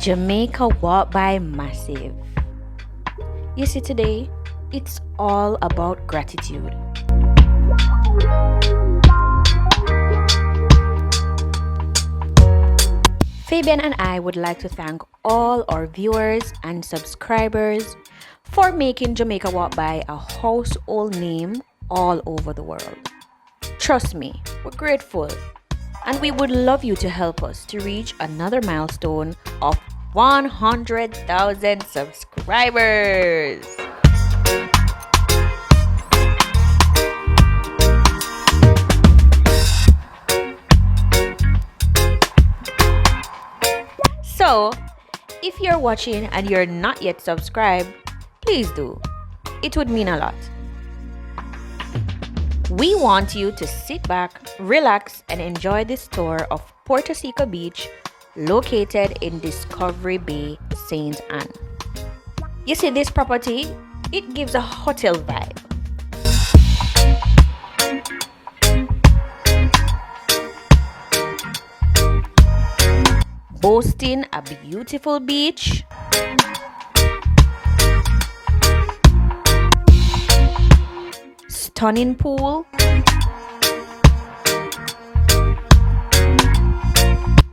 Jamaica Walk By Massive. You see, today, it's all about gratitude. Fabian and I would like to thank all our viewers and subscribers for making Jamaica Walk By a household name all over the world. Trust me, we're grateful, and we would love you to help us to reach another milestone of 100,000 subscribers. So, if you're watching and you're not yet subscribed, please do. It would mean a lot. We want you to sit back, relax, and enjoy this tour of Puerto Seco Beach, located in Discovery Bay, St. Anne. You see, this property, it gives a hotel vibe. Boasting a beautiful beach, stunning pool,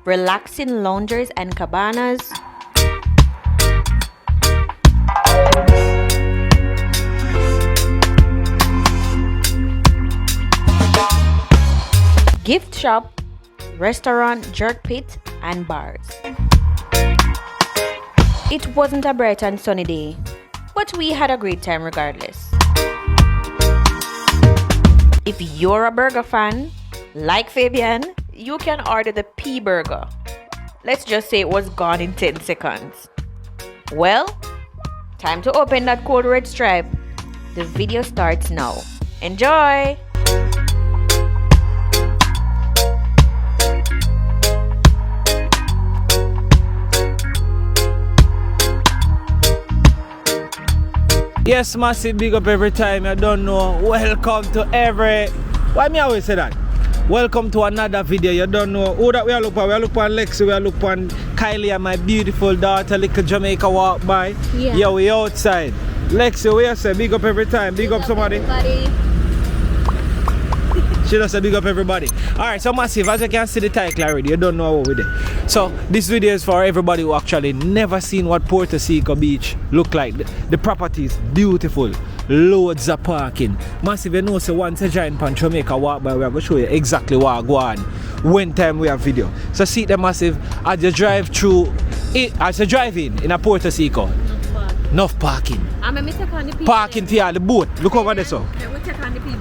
relaxing loungers and cabanas, gift shop, restaurant, jerk pit, and bars. It wasn't a bright and sunny day, but we had a great time regardless. If you're a burger fan, like Fabian, you can order the P burger. Let's just say it was gone in 10 seconds. Well, time to open that code red stripe. The video starts now. Enjoy! Yes, massive big up every time. I don't know. Welcome to every. Why me always say that? Welcome to another video. You don't know who that we are looking for. We are looking for Lexi. We are looking for Kylie and my beautiful daughter, little Jamaica Walk By. Yeah, we outside. Lexi, we are say big up every time. Big up somebody. Everybody. She does say big up everybody. Alright, so massive, as you can see the title already, you don't know what we did. So this video is for everybody who actually never seen what Puerto Seco Beach look like. The property is beautiful. Loads of parking. Massive, you know, so once you join pan Jamaica Walk By, we are going to show you exactly what go on when time we have video. So see the massive as you drive through as you drive in a Puerto Seco. Enough parking. Parking for the boat. Look over there, so. We take on the people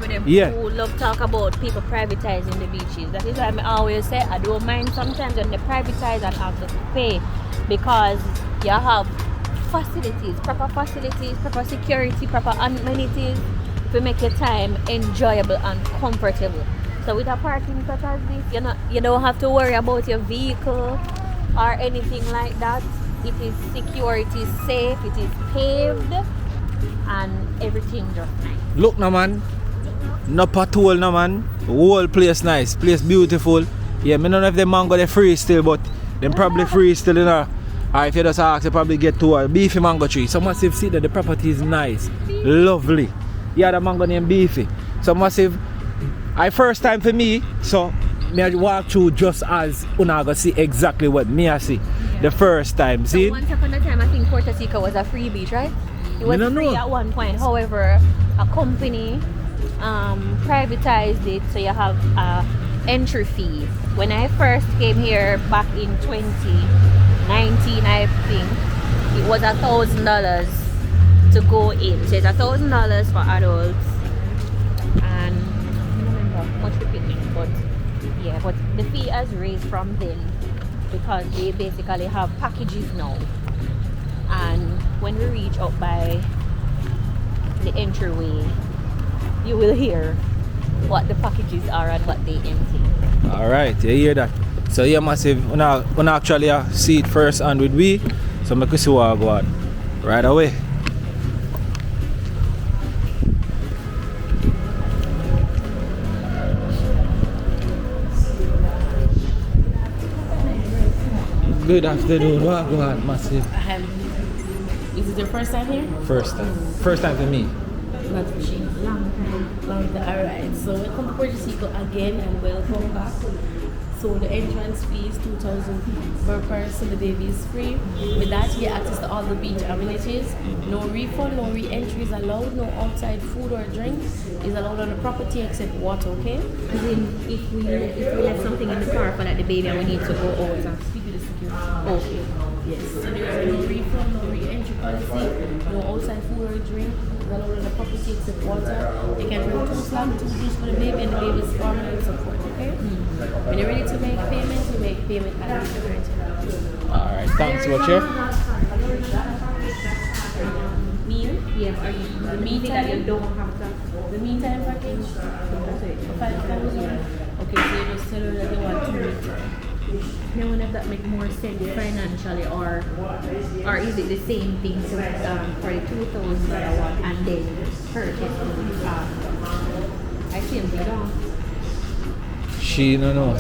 who love talk about people privatizing the beaches. That is why I always say I don't mind sometimes when they privatize and have to pay, because you have facilities, proper security, proper amenities to make your time enjoyable and comfortable. So with a parking such as this, you don't have to worry about your vehicle or anything like that. It is secure, it is safe, it is paved, and everything just nice. Look now, man. No patrol no, man. Whole place nice, place beautiful. Yeah, I don't know if the mango they free still, but them probably free still, you know. Or if you just ask, you probably get to a beefy mango tree. So massive, see that the property is nice, lovely. Yeah, the mango named Beefy. So massive, first time for me, so I walk through just as Unaga see exactly what me I see. The first time, see? So once upon a time, I think Puerto Seco was a free beach, right? It was free at one point. However, a company privatized it, so you have entry fee. When I first came here back in 2019, I think it was $1,000 to go in. So it's $1,000 for adults, and I don't remember how much the picnic, but yeah, but the fee has raised from then, because they basically have packages now, and when we reach up by the entryway, you will hear what the packages are and what they entail. Alright, you hear that? So yeah, massive, when I actually see it first and with we, so I can see what I go on right away. Good afternoon. What go on, massive? Is it your first time here? First time. First time for me. Not fishing. Long time. Alright, so welcome to Puerto Seco again and welcome back. So the entrance fee is 2,000 per person. The baby is free. With that, you get access to all the beach amenities. No refund, no re-entry is allowed. No outside food or drink is allowed on the property except water. Okay? As in, if we left something in the car for like the baby and we need to go out and Speak with the security. okay. Yes. So there's no refund, no re-entry policy, no outside food or drink is allowed on the property except water. They can bring 2 slabs, 2 juice for the baby and the baby's formula and support. Okay? When you're ready to make payments, you make payment at the different. Alright, thanks for watching. Meal? Yeah, are you the meeting that you don't have to The meantime package? For 5,000. Okay, so you just tell her that you want 2 meters. now wonder if that make more sense financially or is it the same thing so for the $2,000 one and then purchase I simply don't. She no know.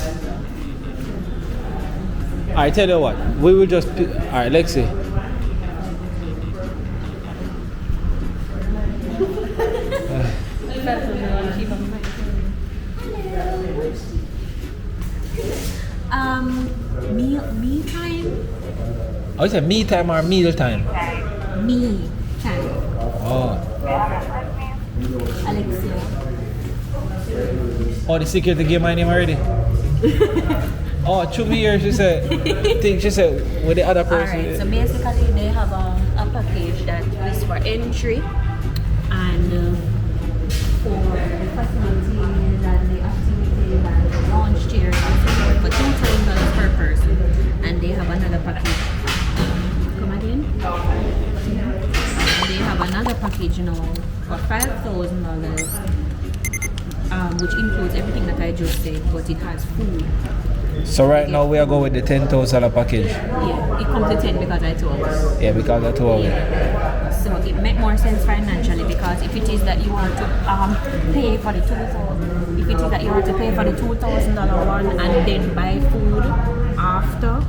I tell you what, we will just alright, Lexi. Me time? Oh, is it me time or meal time? Me time. Oh. Alexia. Oh, the security gave my name already? Oh, 2 years, she said. She said, with the other person. Alright, so basically they have a package that is for entry and for the facilities and the activities and the lounge chairs and so forth for $2,000 per person. And they have another package. Come again? And they have another package now for $5,000. Which includes everything that I just said, but it has food. So right now we are going with the $10,000 package. Yeah, it comes to 10 because I told you. Yeah, because I told you. So it make more sense financially because if it is that you want to pay for the $2,000, if it is that you want to pay for the $2,000 one and then buy food after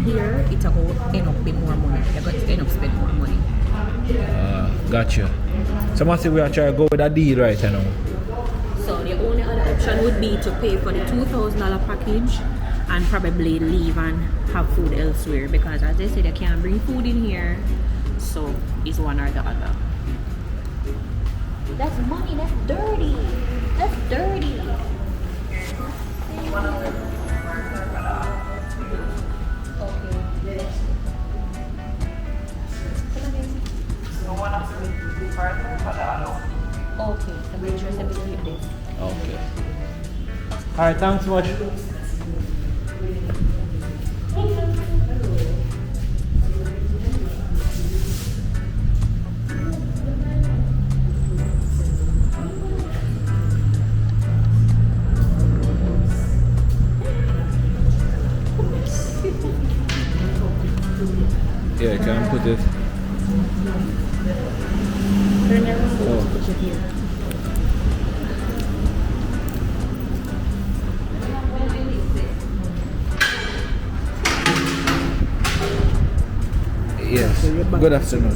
here, it's a whole end up with more money. You're going to end up spending more money. Got you. So must say we are trying to go with a deal right now. So the only other option would be to pay for the $2,000 package and probably leave and have food elsewhere because as they say they can't bring food in here, so it's one or the other. That's money, that's dirty. That's dirty. Okay, so make sure that we keep this. Okay. Alright, thanks so much. Yeah, you can put it. Yes. Good afternoon.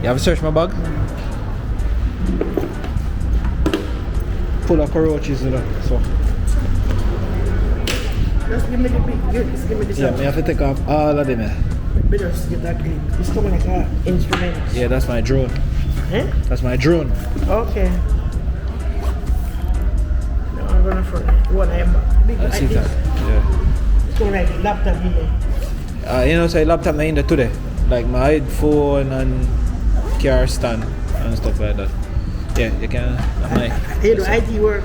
You have searched my bag? Full of cockroaches, you know. So. Just give me the big, just give me the Yeah, I have to take off all of them. But just get that clean. It's coming like an instrument. Yeah, that's my drone. Eh? That's my drone. Okay. No, I'm gonna front one eye back. Big I see like that. this. Yeah. It's coming like laptop in there. You know, so I laptop in there today. Like my headphone and car stand and stuff like that. Yeah, you can. You do IT work?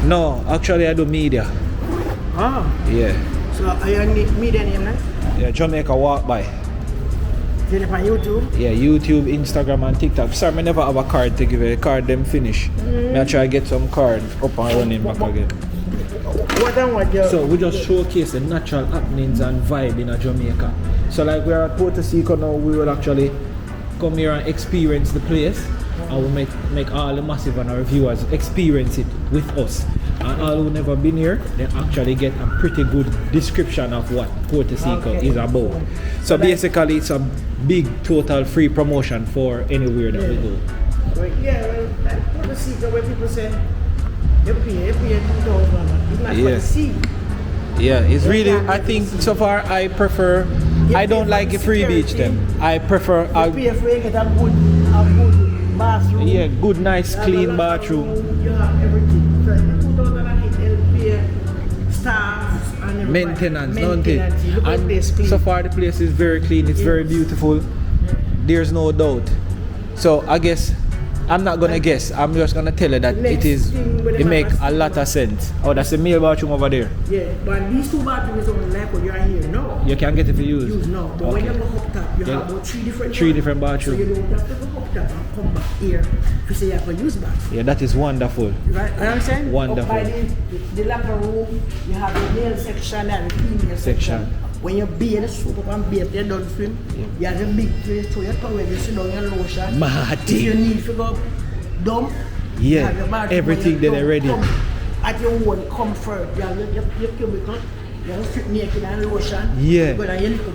No, actually I do media. Oh. Yeah. So are you on the media name now? Yeah, Jamaica walk by. Is it on YouTube? Yeah, YouTube, Instagram and TikTok. Sorry, I never have a card to give you. A card them finish. I try to get some card up and running back again. What and what you... So we just showcase the natural happenings and vibe in Jamaica. So like we're at Puerto Seco now, we will actually come here and experience the place and we'll make all the massive and our viewers experience it with us. And all who never been here, they actually get a pretty good description of what Puerto Seco is about. So basically, it's a big total free promotion for anywhere that we go. Well, Puerto Seco, where people say, you pay 2,000. It's not for the sea. Yeah, it's really, I think so far I prefer, I don't like a free beach then. I prefer You pay for it, get a good bathroom. yeah, good, nice, clean bathroom. You have everything. So you 2,000 they'll pay staff and everybody. Maintenance, don't it? Look at this And clean. so far the place is very clean, it's very beautiful. There's no doubt. So I guess, I'm not gonna guess, I'm just gonna tell you that it makes a lot of sense. Oh, that's the male bathroom over there. Yeah, but these two bathrooms don't like what you are here now. You can get it for use. Use now. But when you go up top, you have about three different bathrooms. So you don't have to go up top and come back here if you say you have to use bath. Yeah, that is wonderful. Right? You understand? Wonderful. Up by the locker room, you have the male section and the female section. When you bathe, soap up and bathe, you're done swim. You have a big place, so you towel, you sit down, your lotion. If you need to go dump, you have your bathroom, everything that are ready. At your own comfort, you have your cubicle, you have strip naked and lotion. Yeah. But your little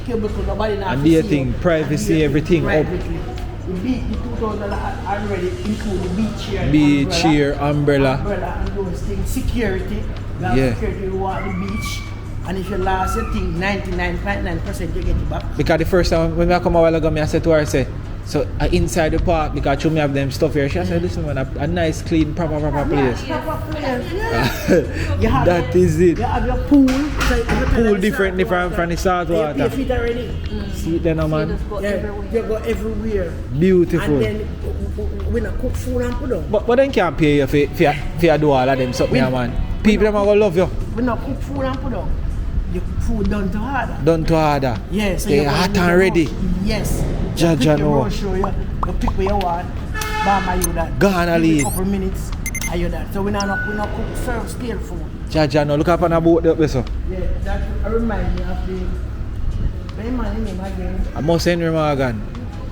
cubicle, nobody not And to the see thing, you. privacy, everything up. Privately. The 2,000 already include the beach chair, Beach chair, umbrella. and those things. Security, you have security, you want the beach. And if you lost your thing, 99.9% you get it back. Because the first time when I come a while ago, I said to her, I said, so inside the park, because you may have them stuff here. She said, listen man, a nice, clean, proper place. Proper place, yeah. That is it. You have your pool. Pool different from the salt water. You pay feet already. See it then, man. You go everywhere. Beautiful. And then we not cook food and put on. But then can't pay you for you do all of them something, man. People them are gonna love you. We not cook food and put on. Your food done to harder. Done to harder. Yes. So they hot and ready. Yes. Jaja know. You pick where you want. Bam, you that. Gonna leave. A couple minutes. Are you that? So we not cook serve stale food. Jaja know. Look up on a boat there, so. Yeah, that remind me of the man name again. I must Henry Morgan.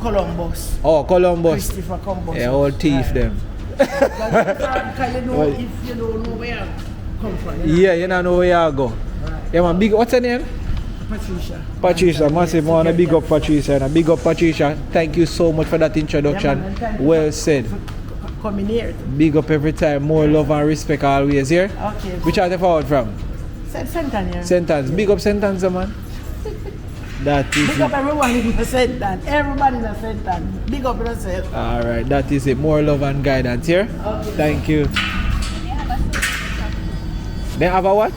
Columbus. Oh, Columbus. Christopher Columbus. Yeah, all thief them. Because you know, if you don't know where you come from. Yeah, you don't know where you go. Yeah man, big, what's her name? Patricia, massive man, big up Patricia. And big up Patricia, thank you so much for that introduction. Yeah, well said. Coming here. Big up every time, more love and respect always here. Okay. Which are they forward from? Sentence. Sentence, big up Sentence man. That is big it. up everyone in the sentence. Everybody in the sentence. Big up yourself. Alright, that is it. More love and guidance here. Okay. Thank you. They have a what?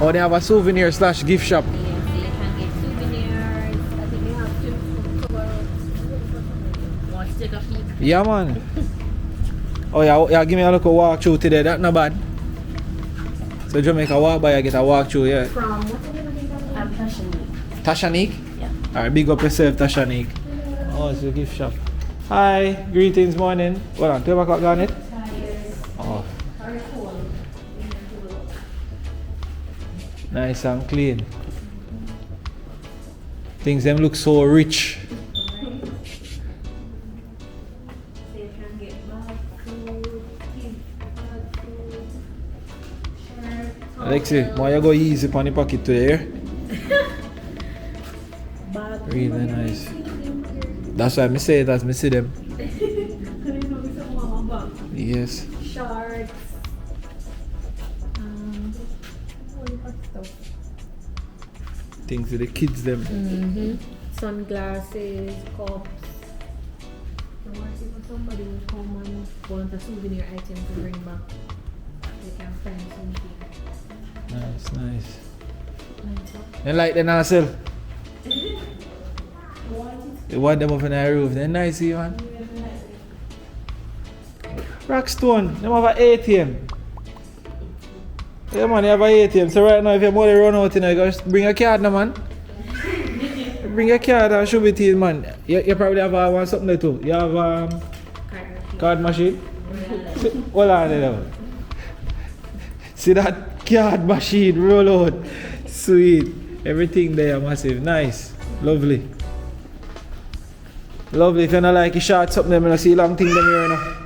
Oh, they have a souvenir / gift shop. Yes, so you can get souvenirs. I think they have to want to take a peek. Yeah, man. Oh, yeah, give me a look at walk through today. That's not bad. So Jamaica walk by, I get a walk through, yeah. From what's the name of the Tashanique. Tashanique? Yeah. Alright, big up yourself, Tashanique. Oh, it's a gift shop. Hi, greetings, morning. What on, 12 o'clock on it? Oh. Nice and clean. Things them look so rich. Alexi, why you go easy on the pocket today? Really nice. That's why I say it as I see them. Yes. Shorts. Things for the kids them. Sunglasses, cups. So what if somebody will come and want a souvenir item to bring back? They can find something. Nice. You like the nozzle? You want them up in the roof. They're nice, man. Rockstone, they have an ATM. Yeah, man, they have an ATM. So right now, if your money run out, you just bring a card, no, man. Bring a card and show it to you, man. You probably have something there too. You have card machine? Hold on there. See that card machine roll out. Sweet. Everything there massive. Nice. Lovely. Lovely. If you don't like it short something, I'm going to see long thing them here now.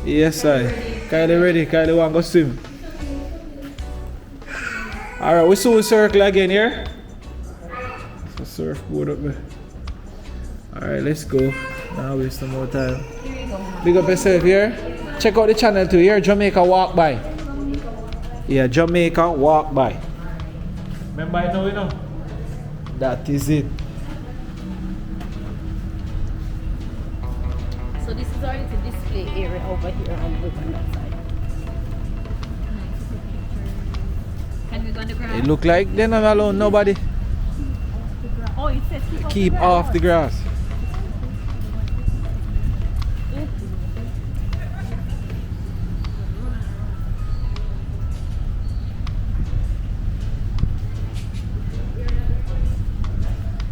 Yes, I. Kylie ready. Kylie want to go swim. Alright, we soon circle again here. So surfboard up there. Alright, let's go. Now waste no more time. Big up yourself here. Check out the channel too here. Jamaica Walk By. Yeah, Jamaica Walk By. Remember I know you know? That is it. So this is already the display area over here and over on that side. Can we go on the ground? It look like they're not alone, nobody. Oh, it says Keep off the grass.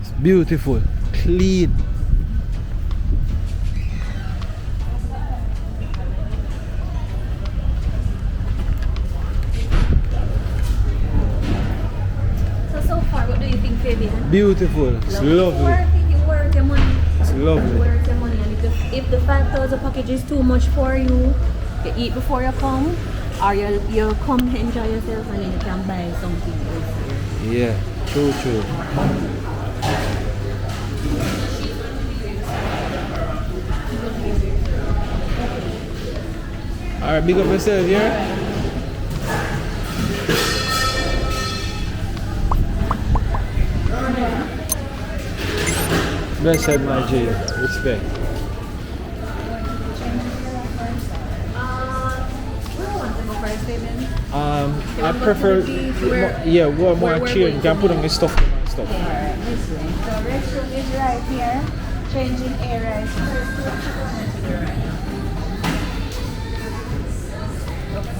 It's beautiful, clean. So far, what do you think, Fabian? Beautiful. It's lovely. Worth it, you worth your money. It's lovely. Worth your money. And if the 5,000 package is too much for you, you eat before you come, or you come enjoy yourself and then you can buy something else here. Yeah, true. Alright, big up yourself here. Blessed my G, respect. I prefer, yeah, more chill. You can put on your stuff and stuff. Yeah, this way. So restroom is right here. Changing area is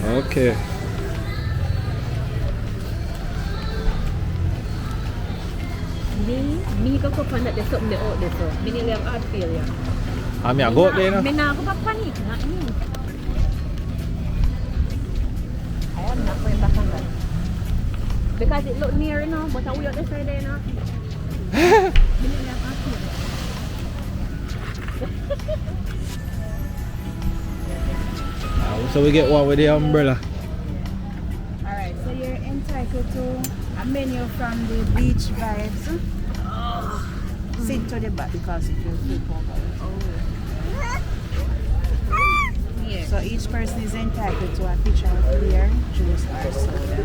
Okay. Me go up and there's something out there, so me need have heart failure. I mean, I go up there now. Me now go back panic, not me. I am not going back on that. Because it look near now, but I will out this side there now. Me need have heart failure. So we get one with the umbrella. alright, so you're entitled to a menu from the beach vibes. Sit to the back because it will flip over. Yeah. So each person is entitled to a pitcher of beer, juice or soda.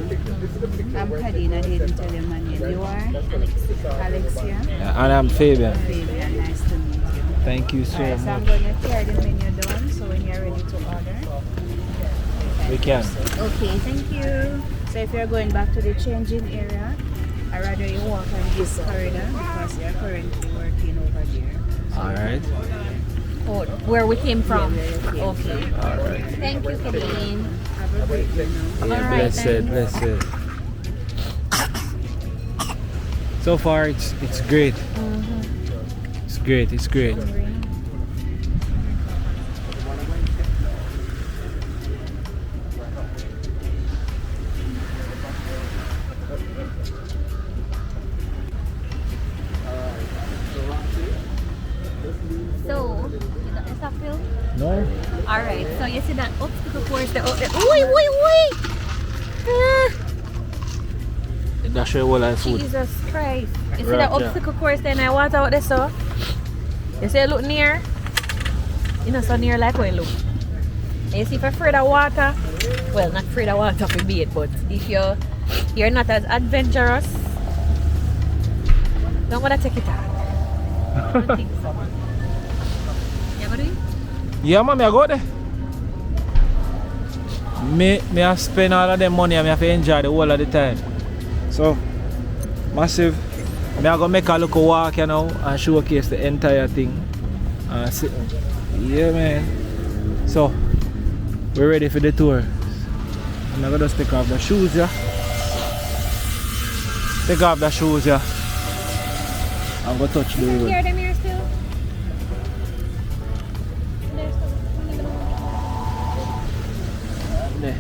I'm Kadina, didn't tell you my name. You are? Alexia. And I'm Fabian. Fabian, nice to meet you. Thank you so Alright, so I'm much. going to tear the menu down so when you're ready to order. We can. Okay, thank you. So if you're going back to the changing area, I'd rather you walk on this corridor because you're currently working over there. So Alright. Oh, where we came from. Yeah, where you came Okay. Alright. Thank you, Kadeen. have a great day now. Yeah, Alright, blessed. So far it's great. It's great. So, is that Phil? No? Alright, so you see that obstacle course there? Wait! That's your whole life food. Jesus Christ. You see Right, that yeah. obstacle course there and I water out there so? You see it look near? You know so near like when you look. And you see if you're afraid of water, well not afraid of water for bait, but if you're not as adventurous, don't wanna take it out. I don't think so. You ever do it? Yeah, man, I go there. Me I spend all of them money and I have to enjoy the whole of the time. So, massive. Me I go make a look walk, you know, and showcase the entire thing. Yeah, man. So, we're ready for the tour. I'm gonna just take off the shoes, yeah. Take off the shoes, yeah. I'm gonna touch the road. Hear them here still? There.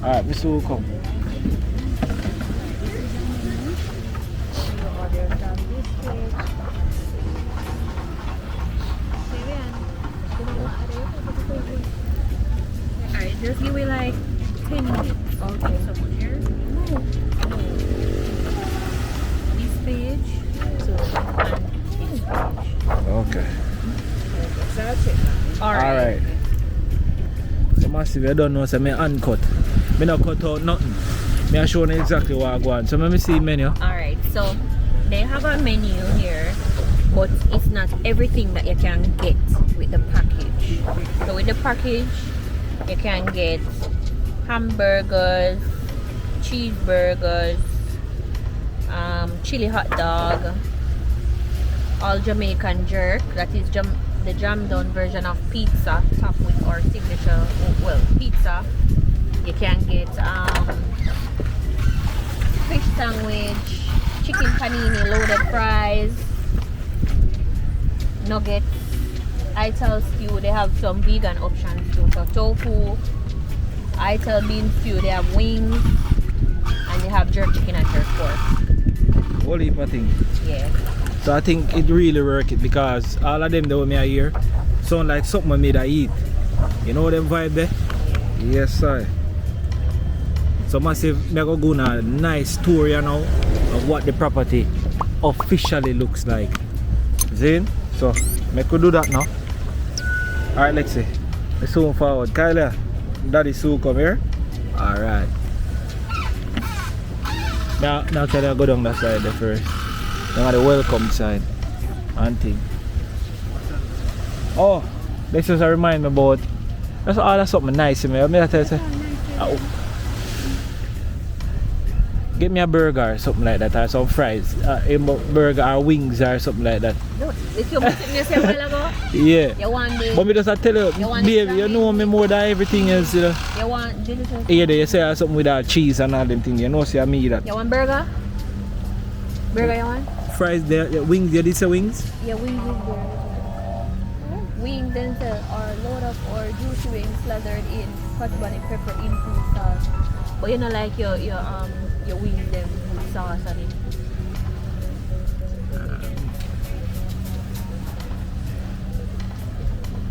Alright, Mr. will come. Order from this page. Fabian, you know what? massive. I don't know, so me uncut. Me not cut out nothing. Me I show you exactly what I want. So let me see menu. Alright, so they have a menu here, but it's not everything that you can get with the package. So with the package, you can get hamburgers, cheeseburgers, chili hot dog, all Jamaican jerk, that is the jam down version of pizza, topped with our signature, pizza. You can get fish sandwich, chicken panini, loaded fries, nuggets, ital stew. They have some vegan options too. So tofu, ital bean stew. They have wings, and they have jerk chicken and jerk pork. Whole heap of things. Yeah. So I think it really work it because all of them that we may hear sound like something I made I eat. You know them vibe there? Yes sir. So massive, me go on a nice tour you know of what the property officially looks like. Zin? So me could do that now. Alright, let's see. Let's zoom forward. Kyla, Daddy Sue come here. Alright. Now can I go down that side there first? Now the welcome side. Auntie. Oh, this is a remind me about. That's something nice in me. I tell you. Get me a burger or something like that, or some fries. A burger or wings or something like that. If you messaged me a while ago, yeah. You want the. But me just tell you, baby, you know me more than everything else. You want delicious. Yeah, you say something with that cheese and all them things. You know, see me that. You want burger? Burger you want? Fries there, wings. You did say wings? Yeah, wings is there. Wings then or load up or juicy wings slathered in hot bunny pepper infused sauce. But you know like your wings them with sauce on it.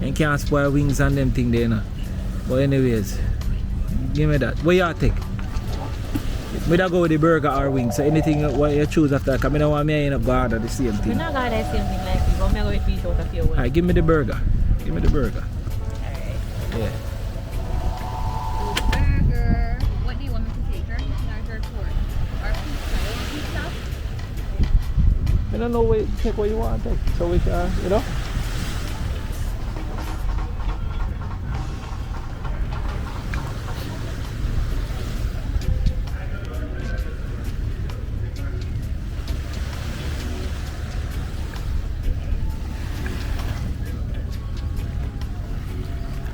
You can't spoil wings and them thing there, you know. But anyways, give me that. What you take? Me da go with the burger or wings. So anything what you choose after, because I don't want me to end up going to the same thing. I'm not going to the same thing like you, but I'm going to fish out of your way. Alright, give me the burger. Give me the burger. Alright. Yeah. Burger. What do you want me to take? Jerk chicken or jerk pork? Or pizza? You want pizza? I don't know what take what you want to take. So we can, you know.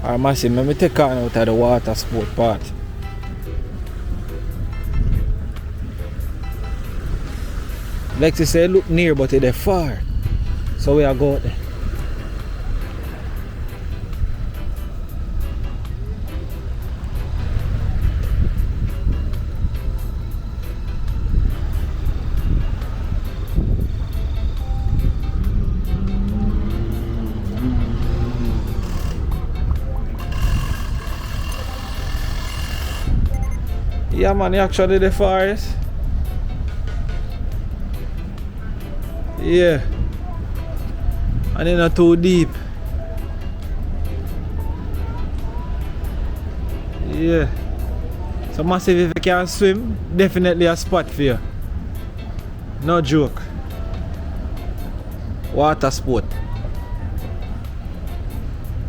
Alright, massive, let me take on out of the water sport part. Lexi say look near but they're far. So we are going there. Yeah man, actually the forest. Yeah. And it's not too deep. Yeah. So massive if you can swim, definitely a spot for you. No joke. Water sport.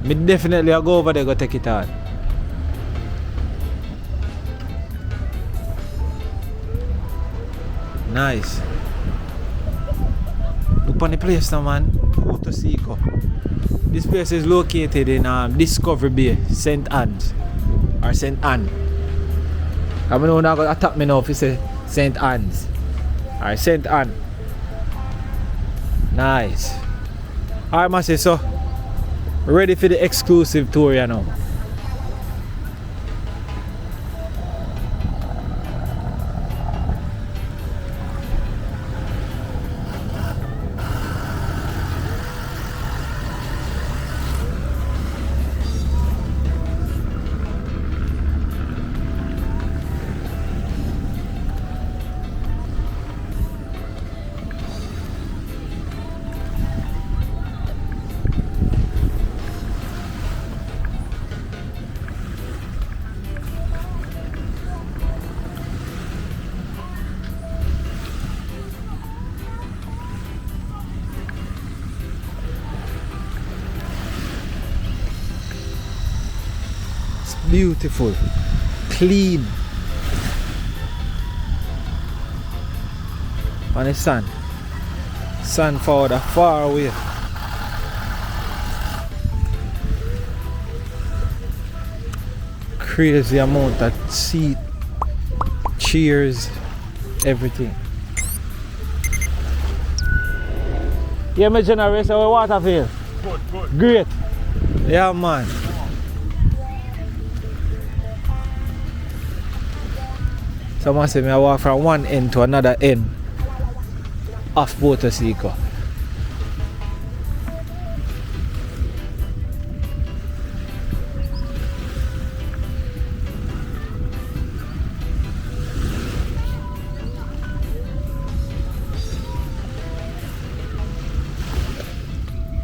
Me definitely I'll go over there go take it on. Nice. Look on the place now man, Puerto Seco. This place is located in Discovery Bay, St. Anne's. Or St. Anne. I know now going to attack me now if you say St. Anne's. Or St. Anne. Nice. Alright Massey, so we're ready for the exclusive tour you know. Beautiful. Clean. On the sun. Sun forward far away. Crazy amount of seat, chairs, everything. Yeah, my generation, how the water feel? Good. Great. Yeah, man. Someone say me I walk from one end to another end of Puerto Seco.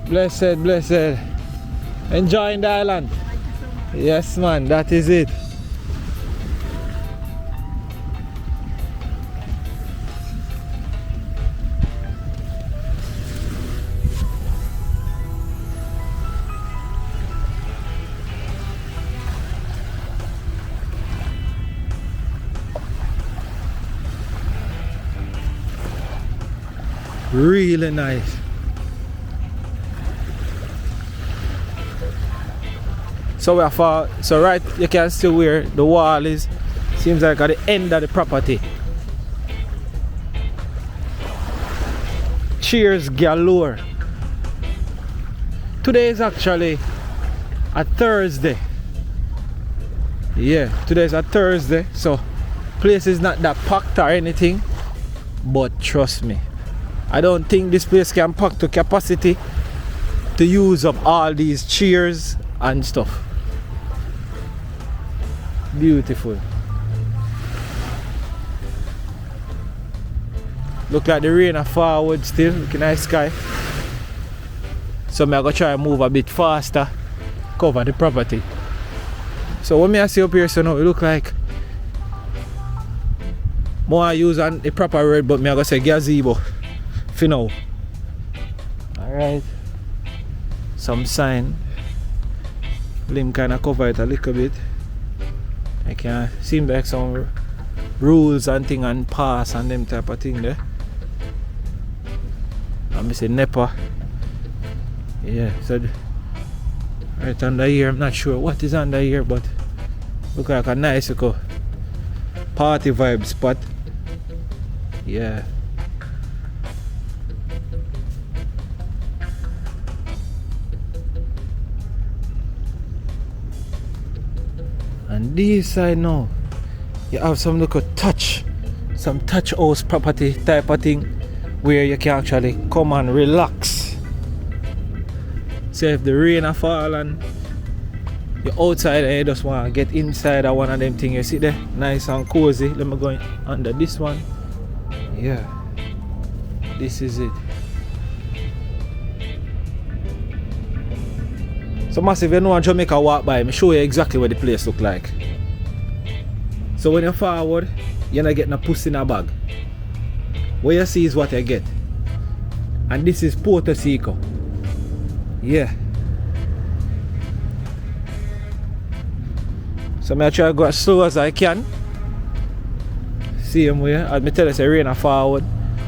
Blessed, blessed. Enjoying the island. Yes, man, that is it. Really nice. So we're far, so right, you can see where the wall is. Seems like at the end of the property. Cheers galore. Today is actually a Thursday. Yeah, today is a Thursday, so place is not that packed or anything. But trust me, I don't think this place can pack to capacity to use up all these chairs and stuff. Beautiful. Look like the rain are forward still. Looking nice sky. So I'm gonna try and move a bit faster, cover the property. So when I see up here, so now it look like more use on the proper word, but I'm gonna say gazebo for now. Alright. Some sign. Limb kinda cover it a little bit. I can seem like some rules and thing and pass and them type of thing there. I'm say NEPA. Yeah, so right under here, I'm not sure what is under here, but look like a nice little party vibe spot. Yeah. And this side now, you have some little touch house property type of thing where you can actually come and relax. So if the rain a fall and you're outside and you just want to get inside of one of them things, you sit there nice and cozy. Let me go under this one. Yeah, this is it. So massive, you know when Jamaica walk by, me show you exactly what the place look like. So when you're forward, you're not getting a pussy in a bag. What you see is what you get. And this is Puerto Seco. Yeah. So I try to go as slow as I can. Same way, as me tell you, it's rain forward.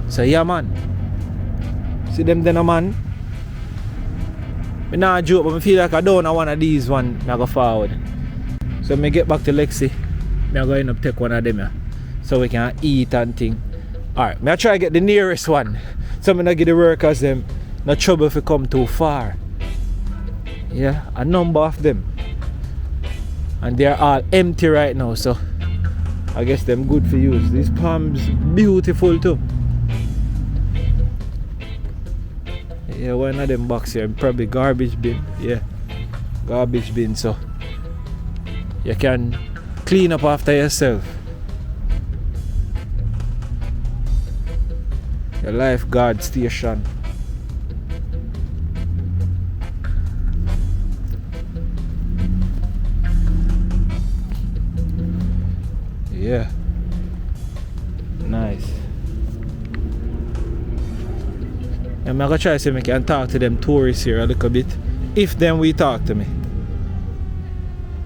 So yeah, man. See them then, man. I not joke, but I feel like I don't know one of these one. I go forward. So when I get back to Lexi, I go end up take one of them here, so we can eat and thing. Alright, I try to get the nearest one. So I'm not give the workers them no trouble if you come too far. Yeah, a number of them. And they're all empty right now, so I guess them good for use. These palms beautiful too. Yeah, one of them box here, probably garbage bin. Yeah, garbage bin, so you can clean up after yourself. Your lifeguard station. Yeah, nice. I'm gonna try to see if I can talk to them tourists here a little bit. If then we talk to me.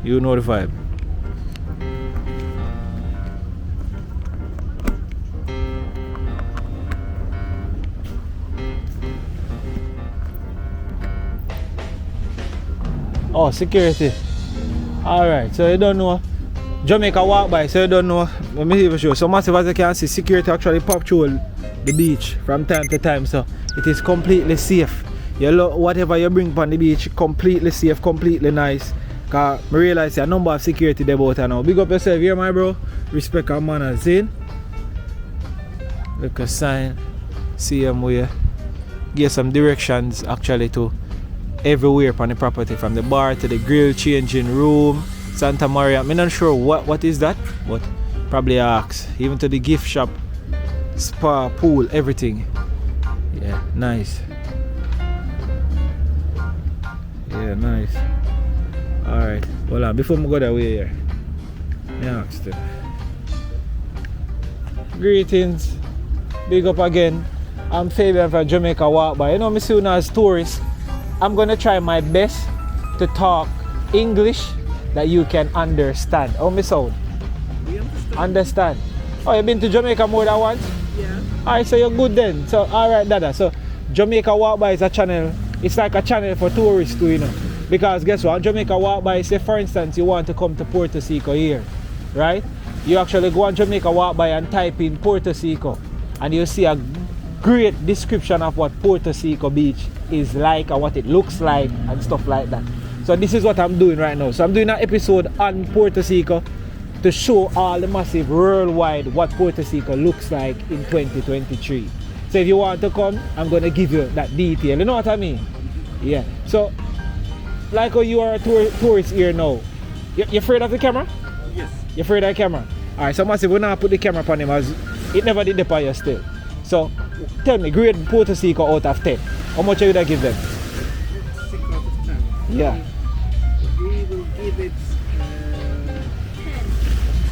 You know the vibe. Oh, security. Alright, so you don't know. Jamaica walk by, so you don't know. Let me even show you. So massive as you can see, security actually patrol the beach from time to time. So it is completely safe. Whatever you bring on the beach, completely safe, completely nice. Cause I realize a number of security there about now. Big up yourself here, my bro. Respect our manners, see? Look a sign. See him where. Give some directions actually to everywhere on the property, from the bar to the grill, changing room, Santa Maria. I'm not sure what is that, but probably ask. Even to the gift shop, spa, pool, everything. Yeah, nice. Yeah, nice. Alright, hold on, before I go that way here, I ask them. Greetings, big up again. I'm Fabian from Jamaica Walk By. You know me soon as tourist, I'm gonna try my best to talk English that you can understand. Oh, me sound? We understand. Understand. Oh, you been to Jamaica more than once? Yeah. Alright, so you're good then. So alright, Dada. So Jamaica Walk By is a channel. It's like a channel for tourists too, you know. Because guess what? Jamaica Walk By, say for instance you want to come to Puerto Seco here, right? You actually go on Jamaica Walk By and type in Puerto Seco, and you'll see a great description of what Puerto Seco Beach is like and what it looks like and stuff like that. So this is what I'm doing right now. So I'm doing an episode on Puerto Seco to show all the massive worldwide what Puerto Seco looks like in 2023. So if you want to come, I'm going to give you that detail. You know what I mean? Yeah. So like how you are a tourist here now. You afraid of the camera? Yes. You afraid of the camera? Alright, so massive, we're not put the camera on him as it never did the fire still. So tell me, grade Puerto Seco out of 10. How much would I give them? 6 out of 10. Yeah. We will give it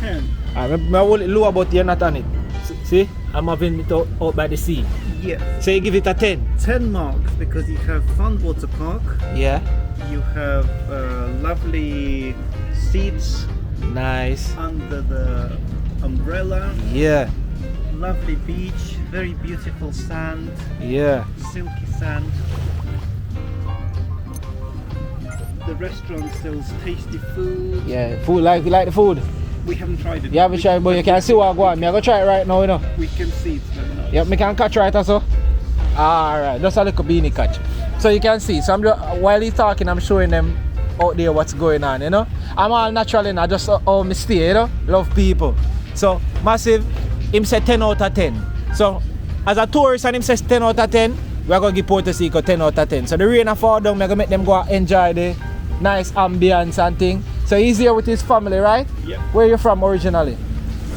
10. I will lower, but you're not on it. See? I'm having it out by the sea. Yes. So you give it a 10? 10 marks because you have fun water park. Yeah. You have lovely seats Nice. under the umbrella. Yeah. Lovely beach, very beautiful sand, Yeah. silky sand. The restaurant sells tasty food. Yeah. Food, like you like the food? We haven't tried it. You haven't tried, but you can see what I go on. I'm going to try it right now, you know. We can see it. But not. Yep, I can catch right also. Alright, just a little beanie catch. So you can see, so I'm just, while he's talking, I'm showing them out there what's going on, you know. I'm all natural, you know, just how me stay, you know. Love people. So, massive, him said 10 out of 10. So, as a tourist and him says 10 out of 10, we're going to give Puerto Seco 10 out of 10. So the rain a fall down, we're going to make them go and enjoy the nice ambience and thing. So he's here with his family, right? Yeah. Where you from originally?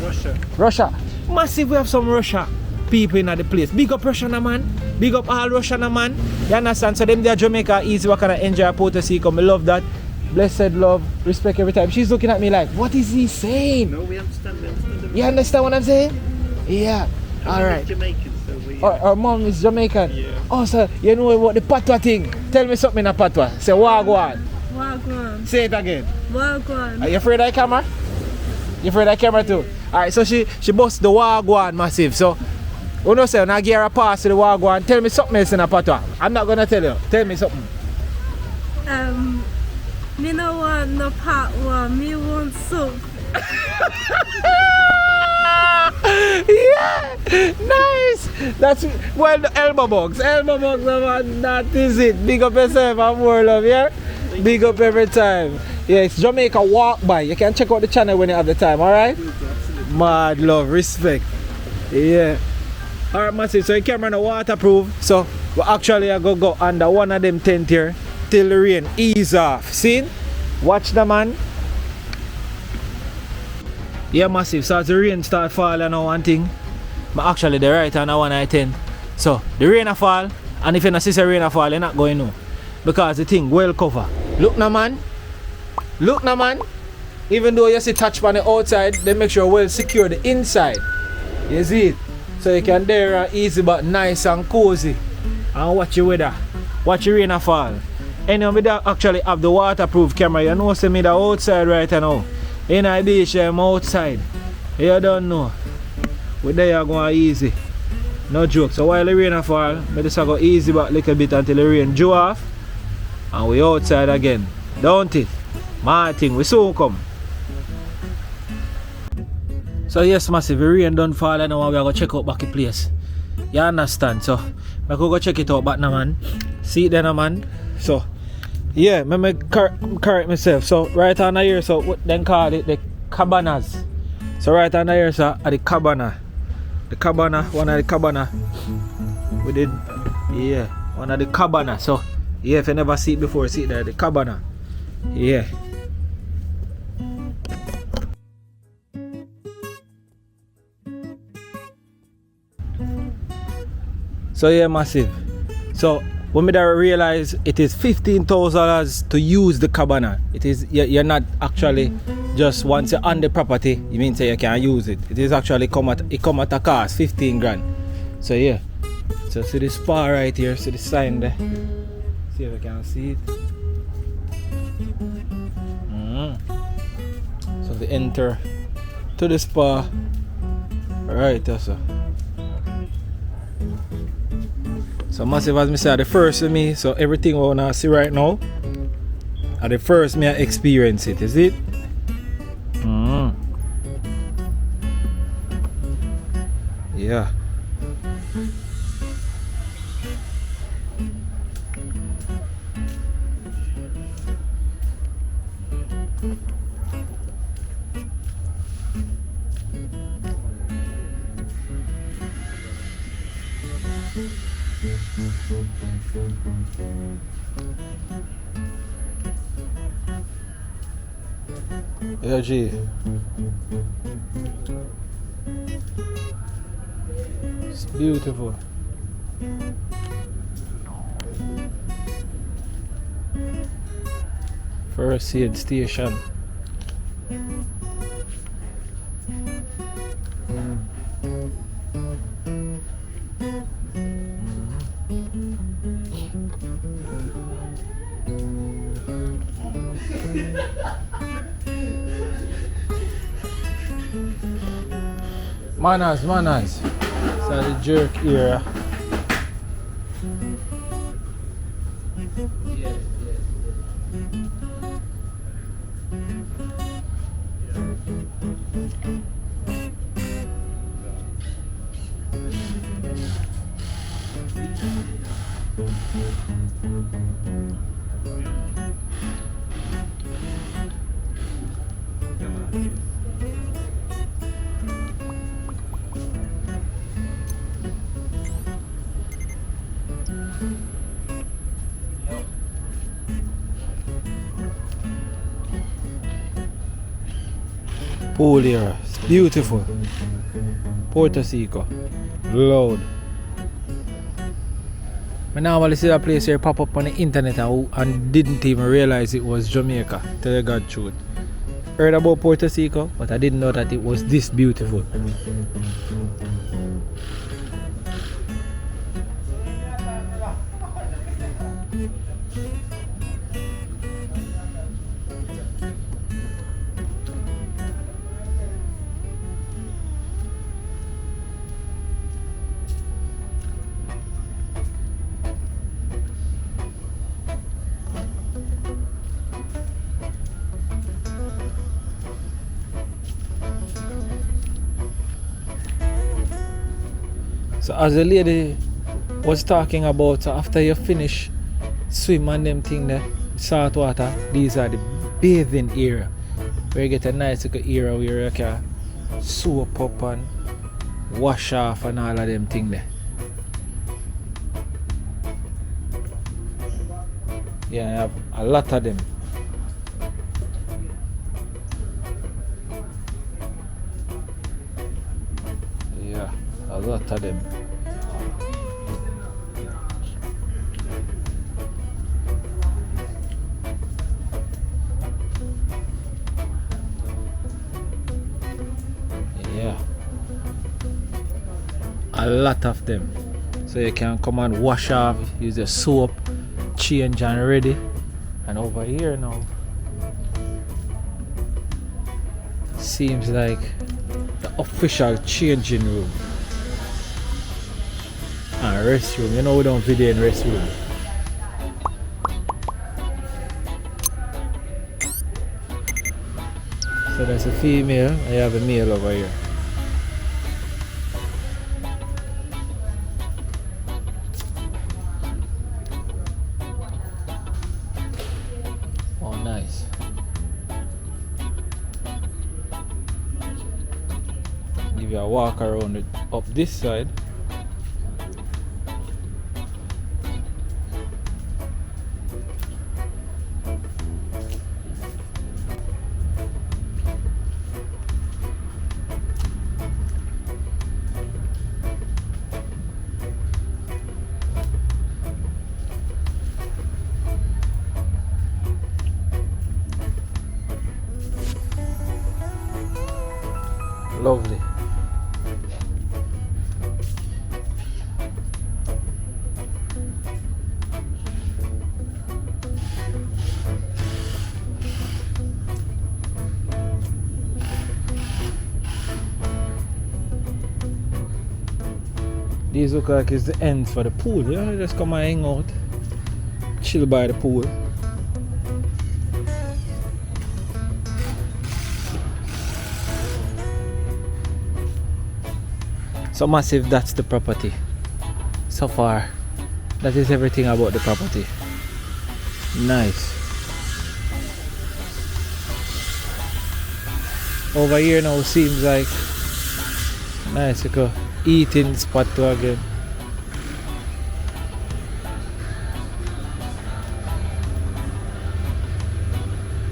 Russia. Russia. Massive, we have some Russia people in the place. Big up Russian man. Big up all Russian man. You understand? So them there Jamaica easy, we can enjoy Puerto Seco. I love that. Blessed love, respect every time. She's looking at me like, what is he saying? No, we understand. We understand. You understand what I'm saying? Yeah. Alright. Jamaican, so we. Our mom is Jamaican. Yeah. Oh, so you know what the patwa thing? Tell me something in a patwa. Say wagwan. Wagwan. Say it again. Wagwan. Are you afraid of the camera? You afraid of the camera too? Alright, so she bust the wagwan massive. So you know, say when I give her a pass to the wagwan, tell me something else in a patwa. I'm not gonna tell you. Tell me something. Me no want no patwa, me want soup. Yeah, nice. That's well, the elbow box, man. That is it. Big up yourself and more love, yeah. Big up every time. Yeah, it's Jamaica Walk By. You can check out the channel when you have the time. All right. Mad love, respect. Yeah. All right, massive. So your camera no waterproof. So we actually are gonna go under one of them tent here till the rain ease off. See? Watch the man. Yeah, massive. So as the rain start falling now one thing, but actually the right hand one I tent. So the rain a fall, and if you not see the rain a fall, you're not going no. Because the thing well cover. Look now man. Look now man. Even though you see touch on the outside, they make sure well secure the inside. You see it? So you can there easy but nice and cozy. And watch your weather. Watch the rain a fall. Anyway, we actually have the waterproof camera. You know, see me the outside right now. In the beach, I'm outside. You don't know. We there going easy. No joke. So while the rain a fall, we just go easy but a little bit until the rain dry off. And we outside again. Don't it? Martin, we soon come. So yes, massive, the rain done fall and now we are going to check out back the place. You understand? So, I could go check it out back now, man. See it then, man. So, yeah, me correct myself. So, right on here, so what then call it the cabanas. So, right on here, so at the cabana. The cabana, one of the cabana. We did, yeah, one of the cabana. So, yeah, if you never see it before, see it there, the cabana. Yeah. So yeah, massive. So when I realize it is $15,000 to use the cabana. It is you're not actually just once you're on the property, you mean say you can use it. It is actually come at a cost 15 grand. So yeah. So see the spa right here, see the sign there. See if I can see it. So we enter to the spa. Right, that's so. So massive, as I said, the first of me, so everything I wanna see right now, at the first me I experience it, is it? Yeah. Yeah, G. It's beautiful. First aid station. Manners. So the jerk here. Pool here, it's beautiful. Puerto Seco, loud. I normally see that place here pop up on the internet and didn't even realize it was Jamaica, tell you God truth. Heard about Puerto Seco, but I didn't know that it was this beautiful. So as the lady was talking about, so after you finish swim and them thing there, salt water, these are the bathing area. Where you get a nice little area where you can soap up and wash off and all of them thing there. Yeah, I have a lot of them. Yeah, a lot of them. Yeah, a lot of them. So you can come and wash off, use the soap, change and ready. And over here now seems like the official changing room and restroom. You know we don't video in restroom. So that's a female. I have a male over here. Oh, nice. Give you a walk around it up this side. Lovely. These look like it's the ends for the pool, yeah? Just come and hang out, chill by the pool. So massive, that's the property. So far, that is everything about the property. Nice. Over here now seems like nice little eating spot too again.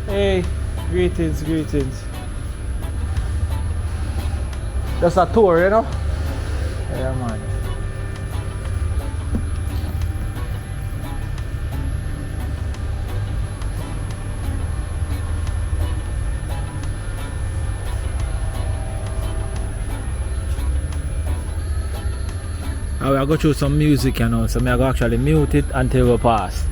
Hey, greetings, greetings. Just a tour, you know? Yeah, man. I will go through some music, you know, so I go actually mute it until we pass.